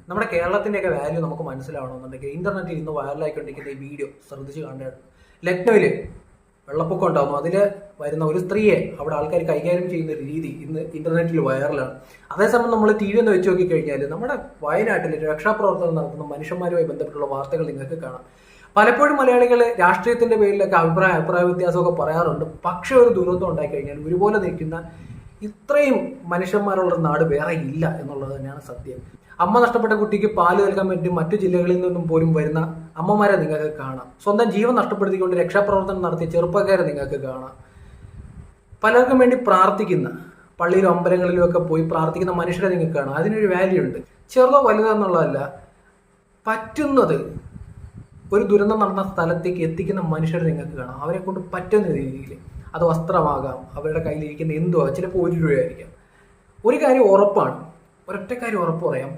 നമ്മുടെ കേരളത്തിൻ്റെയൊക്കെ വാല്യൂ നമുക്ക് മനസ്സിലാവണമെന്നുണ്ടെങ്കിൽ ഇന്റർനെറ്റിൽ ഇന്ന് വൈറലായിക്കൊണ്ടിരിക്കുന്ന ഈ വീഡിയോ ശ്രദ്ധിച്ച് കണ്ടായിരുന്നു. ലക്നൌവിൽ വെള്ളപ്പൊക്കം ഉണ്ടാകുന്നു. അതിൽ വരുന്ന ഒരു സ്ത്രീയെ അവിടെ ആൾക്കാർ കൈകാര്യം ചെയ്യുന്ന ഒരു രീതി ഇന്ന് ഇന്റർനെറ്റിൽ വൈറലാണ്. അതേസമയം നമ്മൾ ടി വി ഒന്ന് വെച്ച് നോക്കിക്കഴിഞ്ഞാൽ നമ്മുടെ വയനാട്ടിൽ രക്ഷാപ്രവർത്തനം നടത്തുന്ന മനുഷ്യന്മാരുമായി ബന്ധപ്പെട്ടുള്ള വാർത്തകൾ നിങ്ങൾക്ക് കാണാം. പലപ്പോഴും മലയാളികൾ രാഷ്ട്രീയത്തിന്റെ പേരിലൊക്കെ അഭിപ്രായ വ്യത്യാസമൊക്കെ പറയാറുണ്ട്. പക്ഷെ ഒരു ദുരന്തം ഉണ്ടായിക്കഴിഞ്ഞാൽ ഒരുപോലെ നിൽക്കുന്ന ഇത്രയും മനുഷ്യന്മാരുള്ള നാട് വേറെ ഇല്ല എന്നുള്ളത് തന്നെയാണ് സത്യം. അമ്മ നഷ്ടപ്പെട്ട കുട്ടിക്ക് പാല് നൽകാൻ വേണ്ടി മറ്റു ജില്ലകളിൽ നിന്നും പോലും വരുന്ന അമ്മമാരെ നിങ്ങൾക്ക് കാണാം. സ്വന്തം ജീവൻ നഷ്ടപ്പെടുത്തിക്കൊണ്ട് രക്ഷാപ്രവർത്തനം നടത്തിയ ചെറുപ്പക്കാരെ നിങ്ങൾക്ക് കാണാം. പലർക്കും വേണ്ടി പ്രാർത്ഥിക്കുന്ന, പള്ളിയിലും അമ്പലങ്ങളിലും ഒക്കെ പോയി പ്രാർത്ഥിക്കുന്ന മനുഷ്യരെ നിങ്ങൾക്ക് കാണാം. അതിനൊരു വാല്യൂ ഉണ്ട്. ചെറുതോ വലുതോ എന്നുള്ളതല്ല, പറ്റുന്നത് ഒരു ദുരന്തം നടന്ന സ്ഥലത്തേക്ക് എത്തിക്കുന്ന മനുഷ്യരെ നിങ്ങൾക്ക് കാണാം. അവരെ കൊണ്ട് പറ്റുന്ന രീതിയിൽ, അത് വസ്ത്രമാകാം, അവരുടെ കയ്യിലിരിക്കുന്ന എന്തോ, ചിലപ്പോൾ 1 രൂപയായിരിക്കാം. ഒരു കാര്യം ഉറപ്പാണ്, ഒരൊറ്റ കാര്യം ഉറപ്പ് പറയാം,